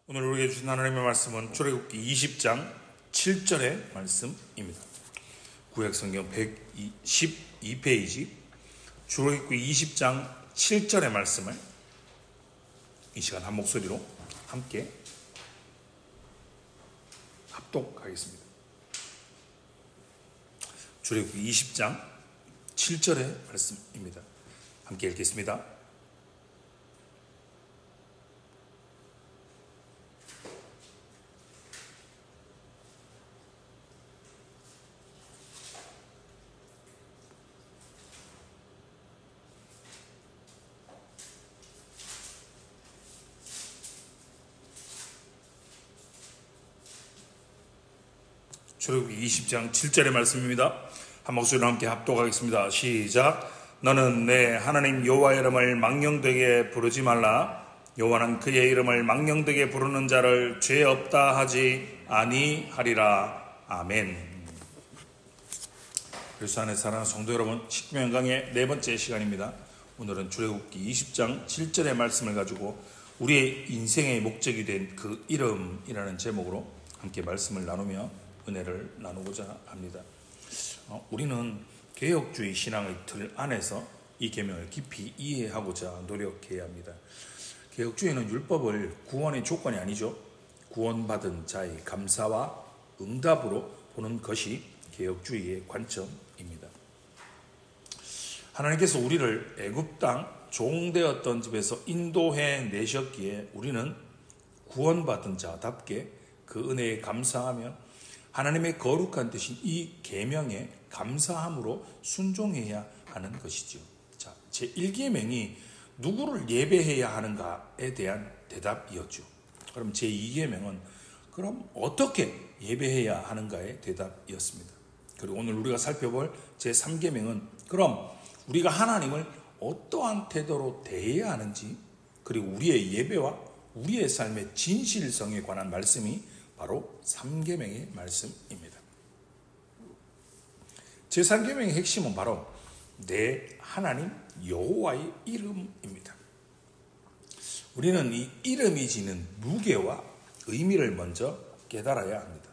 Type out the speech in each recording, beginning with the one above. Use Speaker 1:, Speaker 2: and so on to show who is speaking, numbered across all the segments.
Speaker 1: 오늘 우리에게 주신 하나님의 말씀은 출애굽기 20장 7절의 말씀입니다. 구약성경 112페이지 출애굽기 20장 7절의 말씀을 이 시간 한 목소리로 함께 합독하겠습니다. 출애굽기 20장 7절의 말씀입니다. 함께 읽겠습니다. 출애굽기 20장 7절의 말씀입니다. 한 목소리로 함께 합독하겠습니다. 시작. 너는 내 하나님 여호와의 이름을 망령되게 부르지 말라. 여호와는 그의 이름을 망령되게 부르는 자를 죄 없다 하지 아니하리라. 아멘. 그리스도 안에 사랑하는 성도 여러분, 십계명 강의 네 번째 시간입니다. 오늘은 출애굽기 20장 7절의 말씀을 가지고 우리의 인생의 목적이 된 그 이름이라는 제목으로 함께 말씀을 나누며 은혜를 나누고자 합니다. 우리는 개혁주의 신앙의 틀 안에서 이 계명을 깊이 이해하고자 노력해야 합니다. 개혁주의는 율법을 구원의 조건이 아니죠. 구원받은 자의 감사와 응답으로 보는 것이 개혁주의의 관점입니다. 하나님께서 우리를 애굽 땅 종되었던 집에서 인도해 내셨기에 우리는 구원받은 자답게 그 은혜에 감사하며 하나님의 거룩한 뜻인 이 계명에 감사함으로 순종해야 하는 것이죠. 자, 제1계명이 누구를 예배해야 하는가에 대한 대답이었죠. 그럼 제2계명은 그럼 어떻게 예배해야 하는가의 대답이었습니다. 그리고 오늘 우리가 살펴볼 제3계명은 그럼 우리가 하나님을 어떠한 태도로 대해야 하는지, 그리고 우리의 예배와 우리의 삶의 진실성에 관한 말씀이 바로 3계명의 말씀입니다. 제3계명의 핵심은 바로 내 하나님 여호와의 이름입니다. 우리는 이 이름이 지닌 무게와 의미를 먼저 깨달아야 합니다.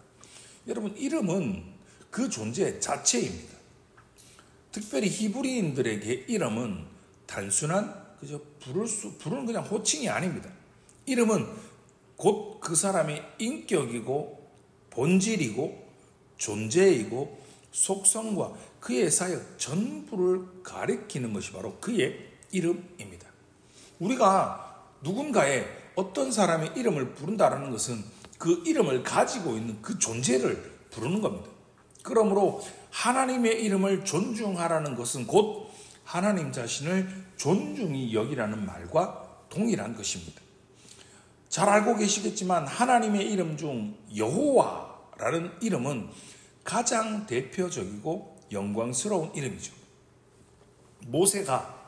Speaker 1: 여러분, 이름은 그 존재 자체입니다. 특별히 히브리인들에게 이름은 단순한 부르는 그냥 호칭이 아닙니다. 이름은 곧 그 사람의 인격이고 본질이고 존재이고 속성과 그의 사역 전부를 가리키는 것이 바로 그의 이름입니다. 우리가 누군가의 어떤 사람의 이름을 부른다는 것은 그 이름을 가지고 있는 그 존재를 부르는 겁니다. 그러므로 하나님의 이름을 존중하라는 것은 곧 하나님 자신을 존중히 여기라는 말과 동일한 것입니다. 잘 알고 계시겠지만 하나님의 이름 중 여호와라는 이름은 가장 대표적이고 영광스러운 이름이죠. 모세가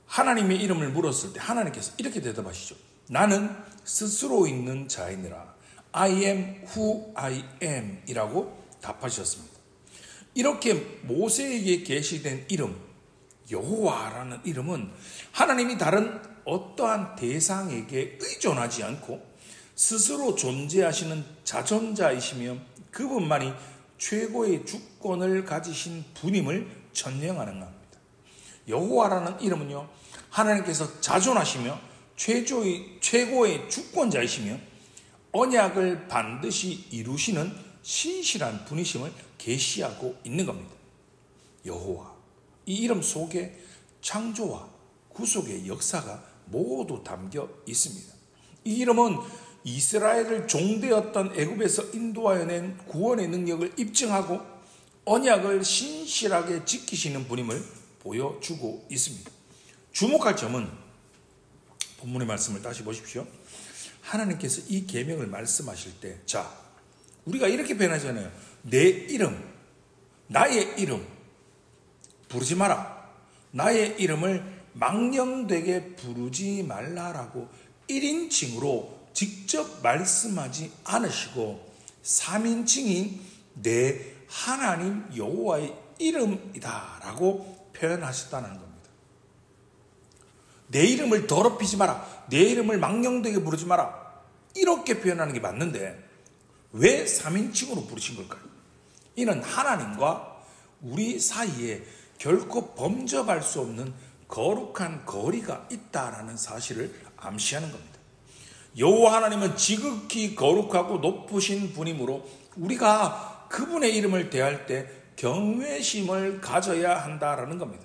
Speaker 1: 하나님의 이름을 물었을 때 하나님께서 이렇게 대답하시죠. 나는 스스로 있는 자이니라. I am who I am 이라고 답하셨습니다. 이렇게 모세에게 계시된 이름 여호와라는 이름은 하나님이 다른 어떠한 대상에게 의존하지 않고 스스로 존재하시는 자존자이시며 그분만이 최고의 주권을 가지신 분임을 천명하는 겁니다. 여호와라는 이름은요, 하나님께서 자존하시며 최고의 주권자이시며 언약을 반드시 이루시는 신실한 분이심을 계시하고 있는 겁니다. 여호와, 이 이름 속에 창조와 구속의 역사가 모두 담겨 있습니다. 이 이름은 이스라엘을 종되었던 애굽에서 인도하여 낸 구원의 능력을 입증하고 언약을 신실하게 지키시는 분임을 보여주고 있습니다. 주목할 점은 본문의 말씀을 다시 보십시오. 하나님께서 이 계명을 말씀하실 때 우리가 이렇게 표현하잖아요. 내 이름, 나의 이름 부르지 마라. 나의 이름을 망령되게 부르지 말라라고 1인칭으로 직접 말씀하지 않으시고 3인칭인 내 하나님 여호와의 이름이다라고 표현하셨다는 겁니다. 내 이름을 더럽히지 마라. 내 이름을 망령되게 부르지 마라. 이렇게 표현하는 게 맞는데 왜 3인칭으로 부르신 걸까요? 이는 하나님과 우리 사이에 결코 범접할 수 없는 거룩한 거리가 있다라는 사실을 암시하는 겁니다. 여호와 하나님은 지극히 거룩하고 높으신 분이므로 우리가 그분의 이름을 대할 때 경외심을 가져야 한다라는 겁니다.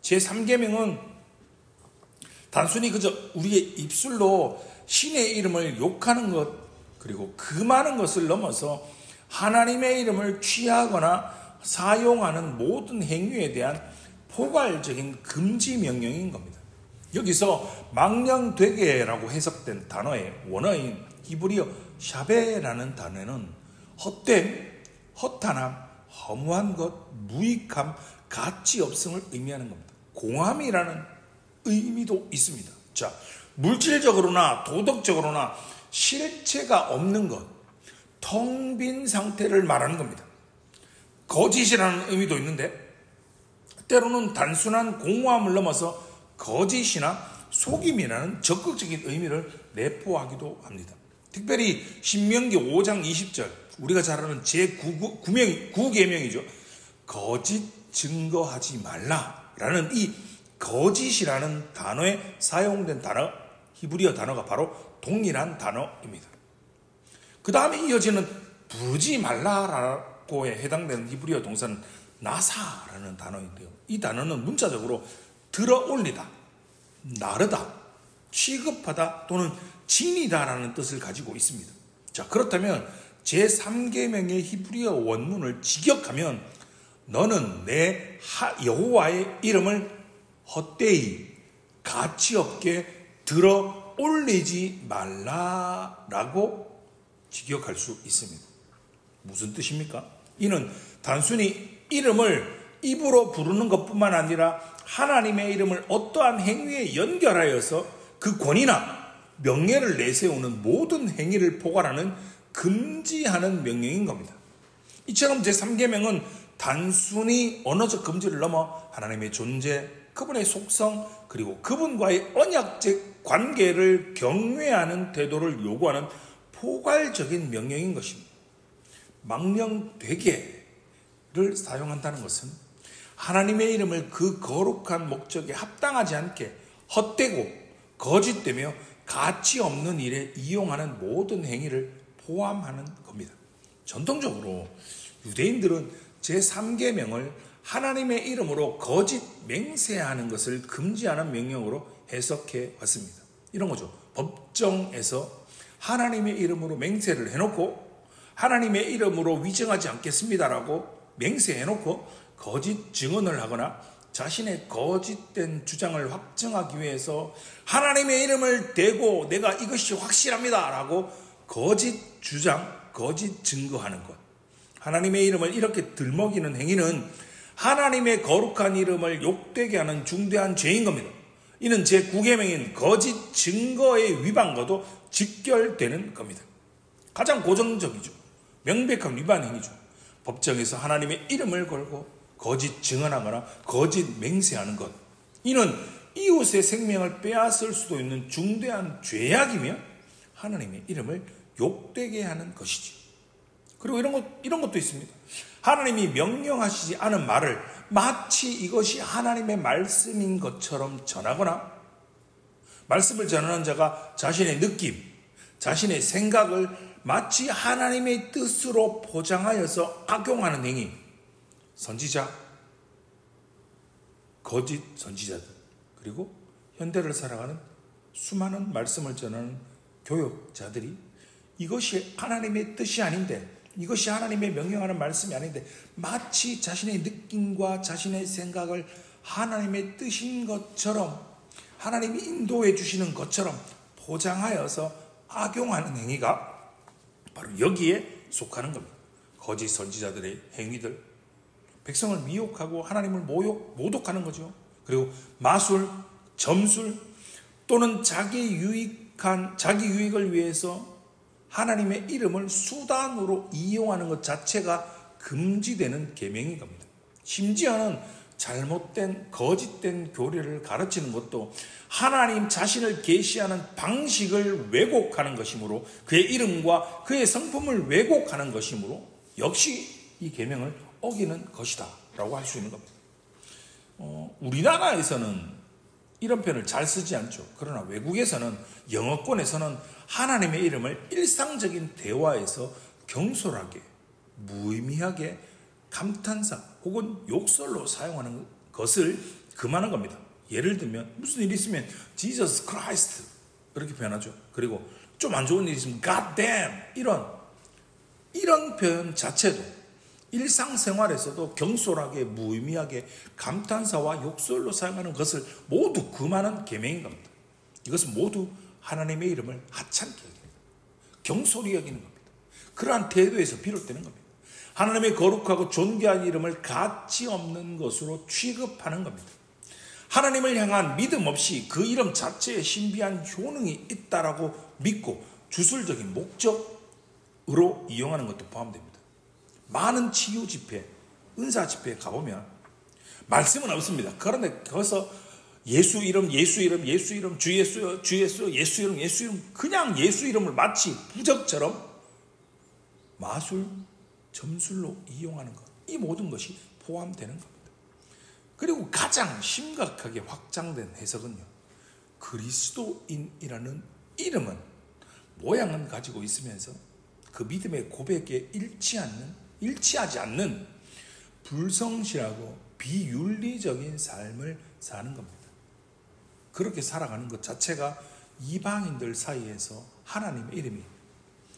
Speaker 1: 제3계명은 단순히 그저 우리의 입술로 신의 이름을 욕하는 것, 그리고 그 많은 것을 넘어서 하나님의 이름을 취하거나 사용하는 모든 행위에 대한 포괄적인 금지 명령인 겁니다. 여기서 망령되게라고 해석된 단어의 원어인 히브리어 샤베라는 단어는 헛됨, 허탄함, 허무한 것, 무익함, 가치 없음을 의미하는 겁니다. 공함이라는 의미도 있습니다. 자, 물질적으로나 도덕적으로나 실체가 없는 것, 텅 빈 상태를 말하는 겁니다. 거짓이라는 의미도 있는데 때로는 단순한 공허함을 넘어서 거짓이나 속임이라는 적극적인 의미를 내포하기도 합니다. 특별히 신명기 5장 20절, 우리가 잘 아는 제9계명이죠. 거짓 증거하지 말라라는 이 거짓이라는 단어에 사용된 단어, 히브리어 단어가 바로 동일한 단어입니다. 그 다음에 이어지는 부르지 말라라고에 해당되는 히브리어 동사는 나사라는 단어인데요. 이 단어는 문자적으로 들어올리다, 나르다, 취급하다 또는 진이다라는 뜻을 가지고 있습니다. 자, 그렇다면 제3계명의 히브리어 원문을 직역하면 너는 내 여호와의 이름을 헛되이 가치없게 들어 올리지 말라라고 직역할 수 있습니다. 무슨 뜻입니까? 이는 단순히 이름을 입으로 부르는 것뿐만 아니라 하나님의 이름을 어떠한 행위에 연결하여서 그 권위나 명예를 내세우는 모든 행위를 포괄하는 금지하는 명령인 겁니다. 이처럼 제3계명은 단순히 언어적 금지를 넘어 하나님의 존재, 그분의 속성, 그리고 그분과의 언약적 관계를 경외하는 태도를 요구하는 포괄적인 명령인 것입니다. 망령되게를 사용한다는 것은 하나님의 이름을 그 거룩한 목적에 합당하지 않게 헛되고 거짓되며 가치 없는 일에 이용하는 모든 행위를 포함하는 겁니다. 전통적으로 유대인들은 제3계명을 하나님의 이름으로 거짓 맹세하는 것을 금지하는 명령으로 해석해 왔습니다. 이런 거죠. 법정에서 하나님의 이름으로 맹세를 해놓고 하나님의 이름으로 위증하지 않겠습니다라고 맹세해놓고 거짓 증언을 하거나 자신의 거짓된 주장을 확증하기 위해서 하나님의 이름을 대고 내가 이것이 확실합니다라고 거짓 주장, 거짓 증거하는 것. 하나님의 이름을 이렇게 들먹이는 행위는 하나님의 거룩한 이름을 욕되게 하는 중대한 죄인 겁니다. 이는 제9계명인 거짓 증거의 위반과도 직결되는 겁니다. 가장 고정적이죠. 명백한 위반 행위죠. 법정에서 하나님의 이름을 걸고 거짓 증언하거나 거짓 맹세하는 것. 이는 이웃의 생명을 빼앗을 수도 있는 중대한 죄악이며 하나님의 이름을 욕되게 하는 것이지. 그리고 이런 것도 있습니다. 하나님이 명령하시지 않은 말을 마치 이것이 하나님의 말씀인 것처럼 전하거나 말씀을 전하는 자가 자신의 느낌, 자신의 생각을 마치 하나님의 뜻으로 포장하여서 악용하는 행위. 선지자, 거짓 선지자들, 그리고 현대를 살아가는 수많은 말씀을 전하는 교역자들이 이것이 하나님의 뜻이 아닌데, 이것이 하나님의 명령하는 말씀이 아닌데 마치 자신의 느낌과 자신의 생각을 하나님의 뜻인 것처럼, 하나님이 인도해 주시는 것처럼 포장하여서 악용하는 행위가 바로 여기에 속하는 겁니다. 거짓 선지자들의 행위들, 백성을 미혹하고 하나님을 모독하는 거죠. 그리고 마술, 점술 또는 자기 유익을 위해서 하나님의 이름을 수단으로 이용하는 것 자체가 금지되는 계명인 겁니다. 심지어는 잘못된 거짓된 교리를 가르치는 것도 하나님 자신을 계시하는 방식을 왜곡하는 것이므로, 그의 이름과 그의 성품을 왜곡하는 것이므로 역시 이 계명을 어기는 것이다 라고 할 수 있는 겁니다. 우리나라에서는 이런 표현을 잘 쓰지 않죠. 그러나 외국에서는, 영어권에서는 하나님의 이름을 일상적인 대화에서 경솔하게, 무의미하게 감탄사 혹은 욕설로 사용하는 것을 금하는 겁니다. 예를 들면 무슨 일이 있으면 Jesus Christ 이렇게 표현하죠. 그리고 좀 안 좋은 일이 있으면 God damn, 이런 표현 자체도 일상생활에서도 경솔하게, 무의미하게 감탄사와 욕설로 사용하는 것을 모두 금하는 계명인 겁니다. 이것은 모두 하나님의 이름을 하찮게 여기는, 경솔히 여기는 겁니다. 그러한 태도에서 비롯되는 겁니다. 하나님의 거룩하고 존귀한 이름을 가치 없는 것으로 취급하는 겁니다. 하나님을 향한 믿음 없이 그 이름 자체에 신비한 효능이 있다라고 믿고 주술적인 목적으로 이용하는 것도 포함됩니다. 많은 치유 집회, 은사 집회에 가보면 말씀은 없습니다. 그런데 거기서 예수 이름, 주 예수 이름, 그냥 예수 이름을 마치 부적처럼 마술, 점술로 이용하는 것, 이 모든 것이 포함되는 겁니다. 그리고 가장 심각하게 확장된 해석은요, 그리스도인이라는 이름은 모양은 가지고 있으면서 그 믿음의 고백에 일치하지 않는 불성실하고 비윤리적인 삶을 사는 겁니다. 그렇게 살아가는 것 자체가 이방인들 사이에서 하나님의 이름이,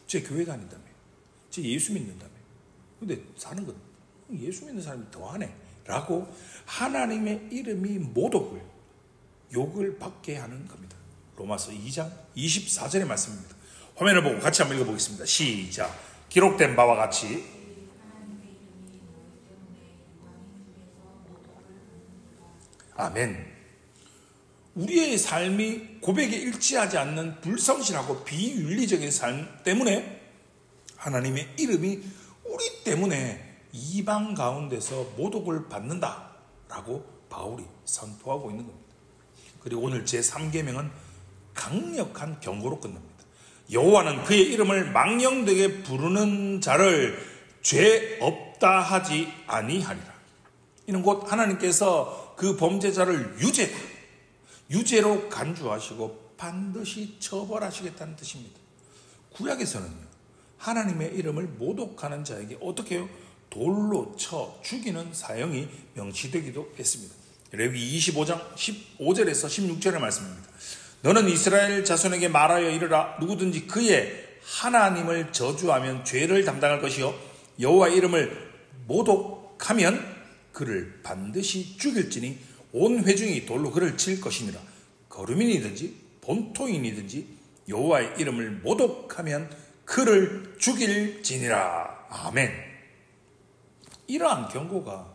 Speaker 1: 제 교회 다닌다며, 제 예수 믿는다며, 근데 사는 것 예수 믿는 사람이 더하네 라고 하나님의 이름이 모독을, 욕을 받게 하는 겁니다. 로마서 2장 24절의 말씀입니다. 화면을 보고 같이 한번 읽어보겠습니다. 시작. 기록된 바와 같이 아멘. 우리의 삶이 고백에 일치하지 않는 불성실하고 비윤리적인 삶 때문에 하나님의 이름이 우리 때문에 이방 가운데서 모독을 받는다라고 바울이 선포하고 있는 겁니다. 그리고 오늘 제3계명은 강력한 경고로 끝납니다. 여호와는 그의 이름을 망령되게 부르는 자를 죄 없다 하지 아니하리라. 이는 곧 하나님께서 그 범죄자를 유죄로 간주하시고 반드시 처벌하시겠다는 뜻입니다. 구약에서는요, 하나님의 이름을 모독하는 자에게 어떻게 해요? 돌로 쳐 죽이는 사형이 명시되기도 했습니다. 레위 25장 15절에서 16절의 말씀입니다. 너는 이스라엘 자손에게 말하여 이르라. 누구든지 그의 하나님을 저주하면 죄를 담당할 것이요, 여호와의 이름을 모독하면 그를 반드시 죽일지니 온 회중이 돌로 그를 칠 것이니라. 거류민이든지 본토인이든지 여호와의 이름을 모독하면 그를 죽일지니라. 아멘. 이러한 경고가,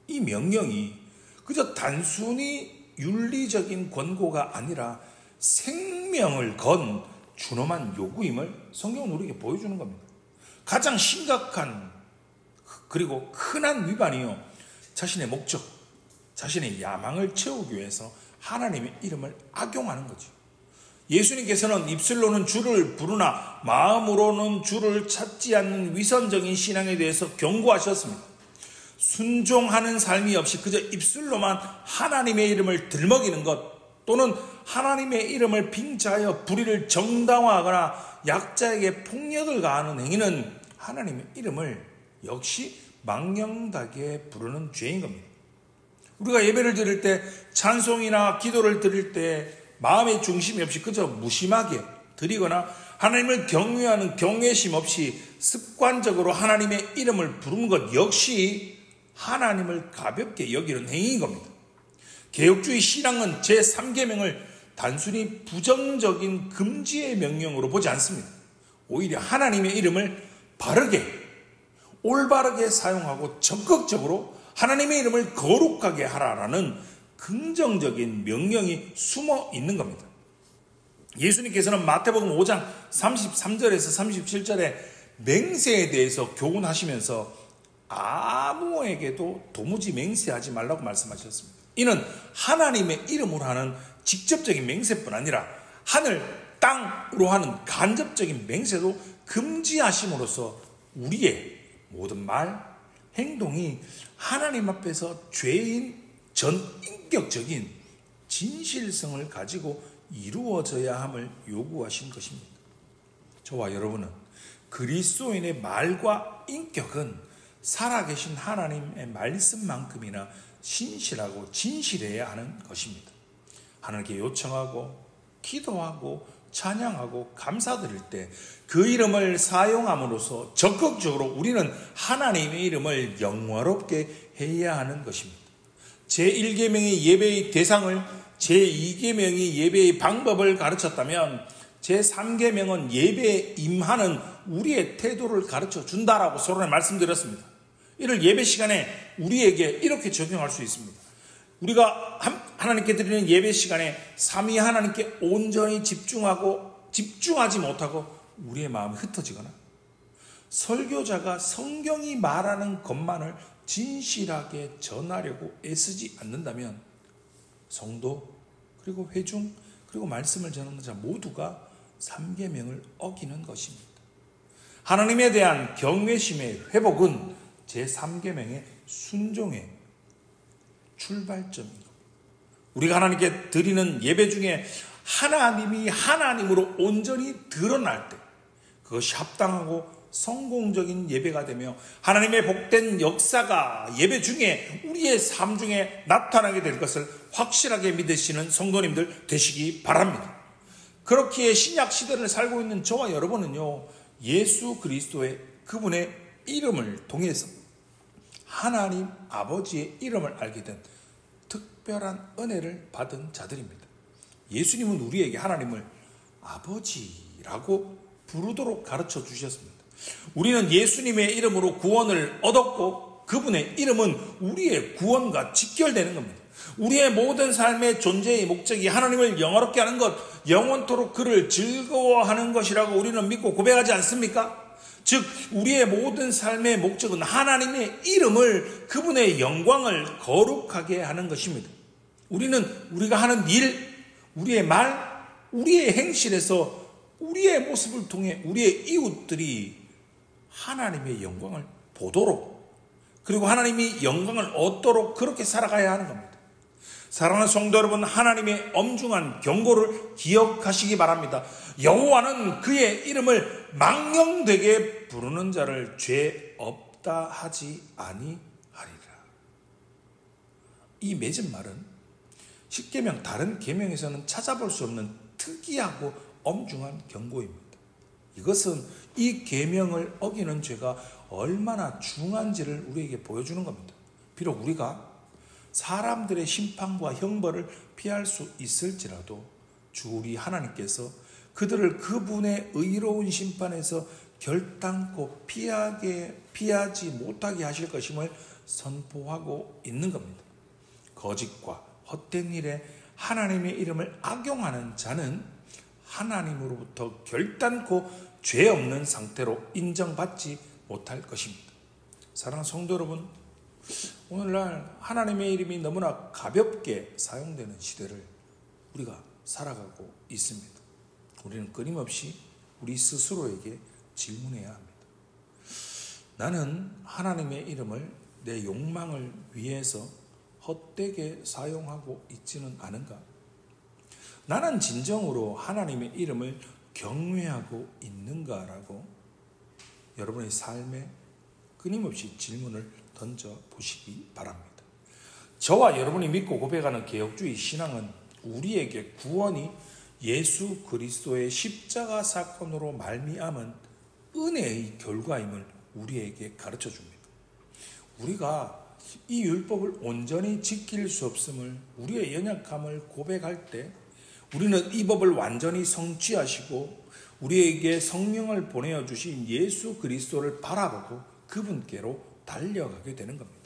Speaker 1: 이 명령이 그저 단순히 윤리적인 권고가 아니라 생명을 건 준엄한 요구임을 성경은 우리에게 보여주는 겁니다. 가장 심각한 그리고 흔한 위반이요, 자신의 목적, 자신의 야망을 채우기 위해서 하나님의 이름을 악용하는 거죠. 예수님께서는 입술로는 주를 부르나 마음으로는 주를 찾지 않는 위선적인 신앙에 대해서 경고하셨습니다. 순종하는 삶이 없이 그저 입술로만 하나님의 이름을 들먹이는 것, 또는 하나님의 이름을 빙자하여 불의를 정당화하거나 약자에게 폭력을 가하는 행위는 하나님의 이름을 역시 망령되게 부르는 죄인 겁니다. 우리가 예배를 드릴 때, 찬송이나 기도를 드릴 때 마음의 중심이 없이 그저 무심하게 드리거나 하나님을 경외하는 경외심 없이 습관적으로 하나님의 이름을 부르는 것 역시 하나님을 가볍게 여기는 행위인 겁니다. 개혁주의 신앙은 제3계명을 단순히 부정적인 금지의 명령으로 보지 않습니다. 오히려 하나님의 이름을 바르게, 올바르게 사용하고 적극적으로 하나님의 이름을 거룩하게 하라라는 긍정적인 명령이 숨어 있는 겁니다. 예수님께서는 마태복음 5장 33절에서 37절에 맹세에 대해서 교훈하시면서 아무에게도 도무지 맹세하지 말라고 말씀하셨습니다. 이는 하나님의 이름으로 하는 직접적인 맹세뿐 아니라 하늘, 땅으로 하는 간접적인 맹세도 금지하심으로써 우리의 모든 말, 행동이 하나님 앞에서 죄인 전인격적인 진실성을 가지고 이루어져야 함을 요구하신 것입니다. 저와 여러분은 그리스도인의 말과 인격은 살아계신 하나님의 말씀만큼이나 신실하고 진실해야 하는 것입니다. 하나님께 요청하고 기도하고 찬양하고 감사드릴 때 그 이름을 사용함으로써 적극적으로 우리는 하나님의 이름을 영화롭게 해야 하는 것입니다. 제1계명이 예배의 대상을, 제2계명이 예배의 방법을 가르쳤다면 제3계명은 예배에 임하는 우리의 태도를 가르쳐 준다라고 서론에 말씀드렸습니다. 이를 예배 시간에 우리에게 이렇게 적용할 수 있습니다. 우리가 하나님께 드리는 예배 시간에 삼위 하나님께 온전히 집중하지 못하고 우리의 마음이 흩어지거나 설교자가 성경이 말하는 것만을 진실하게 전하려고 애쓰지 않는다면 성도, 그리고 회중, 그리고 말씀을 전하는 자 모두가 3계명을 어기는 것입니다. 하나님에 대한 경외심의 회복은 제3계명의 순종의 출발점입니다. 우리가 하나님께 드리는 예배 중에 하나님이 하나님으로 온전히 드러날 때 그것이 합당하고 성공적인 예배가 되며 하나님의 복된 역사가 예배 중에 우리의 삶 중에 나타나게 될 것을 확실하게 믿으시는 성도님들 되시기 바랍니다. 그렇기에 신약 시대를 살고 있는 저와 여러분은요, 예수 그리스도의 그분의 이름을 통해서 하나님 아버지의 이름을 알게 된 특별한 은혜를 받은 자들입니다. 예수님은 우리에게 하나님을 아버지라고 부르도록 가르쳐 주셨습니다. 우리는 예수님의 이름으로 구원을 얻었고 그분의 이름은 우리의 구원과 직결되는 겁니다. 우리의 모든 삶의 존재의 목적이 하나님을 영화롭게 하는 것, 영원토록 그를 즐거워하는 것이라고 우리는 믿고 고백하지 않습니까? 즉 우리의 모든 삶의 목적은 하나님의 이름을, 그분의 영광을 거룩하게 하는 것입니다. 우리는 우리가 하는 일, 우리의 말, 우리의 행실에서 우리의 모습을 통해 우리의 이웃들이 하나님의 영광을 보도록, 그리고 하나님이 영광을 얻도록 그렇게 살아가야 하는 겁니다. 사랑하는 성도 여러분, 하나님의 엄중한 경고를 기억하시기 바랍니다. 여호와는 그의 이름을 망령되게 부르는 자를 죄 없다 하지 아니하리라. 이 맺은 말은 십계명 다른 계명에서는 찾아볼 수 없는 특이하고 엄중한 경고입니다. 이것은 이 계명을 어기는 죄가 얼마나 중한지를 우리에게 보여주는 겁니다. 비록 우리가 사람들의 심판과 형벌을 피할 수 있을지라도 주 우리 하나님께서 그들을 그분의 의로운 심판에서 결단코 피하지 못하게 하실 것임을 선포하고 있는 겁니다. 거짓과 헛된 일에 하나님의 이름을 악용하는 자는 하나님으로부터 결단코 죄 없는 상태로 인정받지 못할 것입니다. 사랑하는 성도 여러분, 오늘날 하나님의 이름이 너무나 가볍게 사용되는 시대를 우리가 살아가고 있습니다. 우리는 끊임없이 우리 스스로에게 질문해야 합니다. 나는 하나님의 이름을 내 욕망을 위해서 헛되게 사용하고 있지는 않은가? 나는 진정으로 하나님의 이름을 경외하고 있는가라고 여러분의 삶에 끊임없이 질문을 던져보시기 바랍니다. 저와 여러분이 믿고 고백하는 개혁주의 신앙은 우리에게 구원이 예수 그리스도의 십자가 사건으로 말미암은 은혜의 결과임을 우리에게 가르쳐줍니다. 우리가 이 율법을 온전히 지킬 수 없음을, 우리의 연약함을 고백할 때 우리는 이 법을 완전히 성취하시고 우리에게 성령을 보내어 주신 예수 그리스도를 바라보고 그분께로 달려가게 되는 겁니다.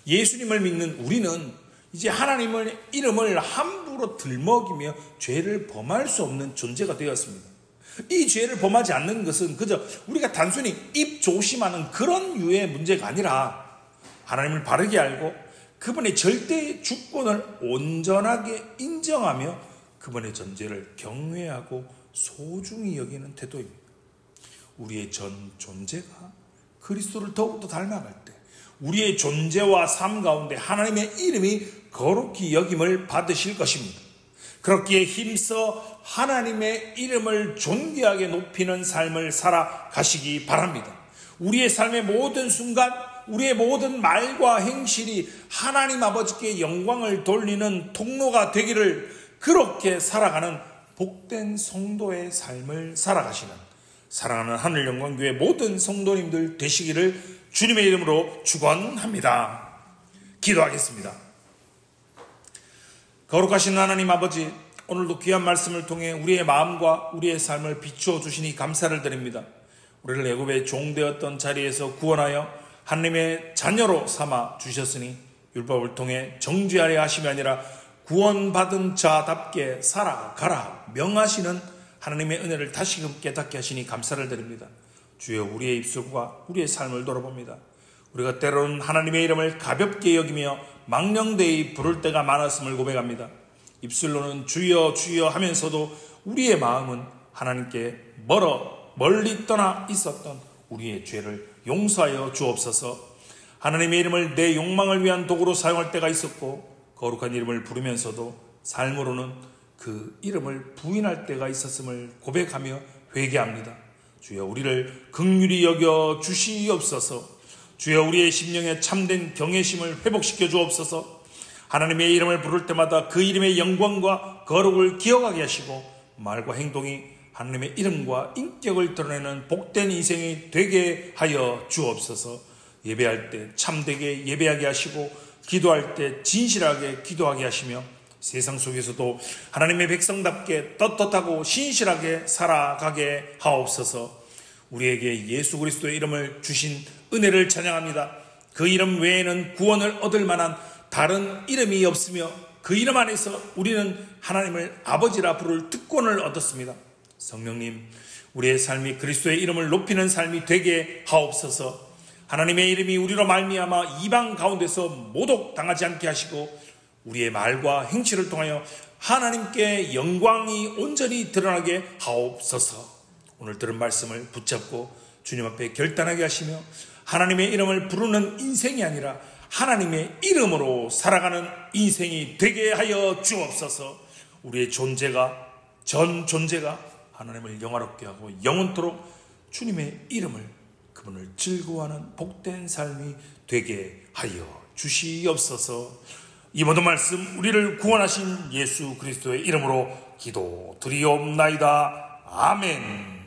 Speaker 1: 예수님을 믿는 우리는 이제 하나님의 이름을 함부로 들먹이며 죄를 범할 수 없는 존재가 되었습니다. 이 죄를 범하지 않는 것은 그저 우리가 단순히 입 조심하는 그런 유의 문제가 아니라 하나님을 바르게 알고 그분의 절대 주권을 온전하게 인정하며 그분의 존재를 경외하고 소중히 여기는 태도입니다. 우리의 전 존재가 그리스도를 더욱더 닮아갈 때 우리의 존재와 삶 가운데 하나님의 이름이 거룩히 여김을 받으실 것입니다. 그렇기에 힘써 하나님의 이름을 존귀하게 높이는 삶을 살아가시기 바랍니다. 우리의 삶의 모든 순간, 우리의 모든 말과 행실이 하나님 아버지께 영광을 돌리는 통로가 되기를, 그렇게 살아가는 복된 성도의 삶을 살아가시는 사랑하는 하늘영광교회 모든 성도님들 되시기를 주님의 이름으로 축원합니다. 기도하겠습니다. 거룩하신 하나님 아버지, 오늘도 귀한 말씀을 통해 우리의 마음과 우리의 삶을 비추어 주시니 감사를 드립니다. 우리를 애굽의 종되었던 자리에서 구원하여 하나님의 자녀로 삼아 주셨으니 율법을 통해 정죄하려 하심이 아니라 구원받은 자답게 살아가라 명하시는 하나님의 은혜를 다시금 깨닫게 하시니 감사를 드립니다. 주여, 우리의 입술과 우리의 삶을 돌아봅니다. 우리가 때로는 하나님의 이름을 가볍게 여기며 망령되이 부를 때가 많았음을 고백합니다. 입술로는 주여 주여 하면서도 우리의 마음은 하나님께 멀리 떠나 있었던 우리의 죄를 용서하여 주옵소서. 하나님의 이름을 내 욕망을 위한 도구로 사용할 때가 있었고 거룩한 이름을 부르면서도 삶으로는 그 이름을 부인할 때가 있었음을 고백하며 회개합니다. 주여, 우리를 긍휼히 여겨 주시옵소서. 주여, 우리의 심령에 참된 경외심을 회복시켜 주옵소서. 하나님의 이름을 부를 때마다 그 이름의 영광과 거룩을 기억하게 하시고 말과 행동이 하나님의 이름과 인격을 드러내는 복된 인생이 되게 하여 주옵소서. 예배할 때 참되게 예배하게 하시고 기도할 때 진실하게 기도하게 하시며 세상 속에서도 하나님의 백성답게 떳떳하고 신실하게 살아가게 하옵소서. 우리에게 예수 그리스도의 이름을 주신 은혜를 찬양합니다. 그 이름 외에는 구원을 얻을 만한 다른 이름이 없으며 그 이름 안에서 우리는 하나님을 아버지라 부를 특권을 얻었습니다. 성령님, 우리의 삶이 그리스도의 이름을 높이는 삶이 되게 하옵소서. 하나님의 이름이 우리로 말미암아 이방 가운데서 모독당하지 않게 하시고 우리의 말과 행실을 통하여 하나님께 영광이 온전히 드러나게 하옵소서. 오늘 들은 말씀을 붙잡고 주님 앞에 결단하게 하시며 하나님의 이름을 부르는 인생이 아니라 하나님의 이름으로 살아가는 인생이 되게 하여 주옵소서. 우리의 존재가, 전 존재가 하나님을 영화롭게 하고 영원토록 주님의 이름을, 그분을 즐거워하는 복된 삶이 되게 하여 주시옵소서. 이 모든 말씀 우리를 구원하신 예수 그리스도의 이름으로 기도드리옵나이다. 아멘.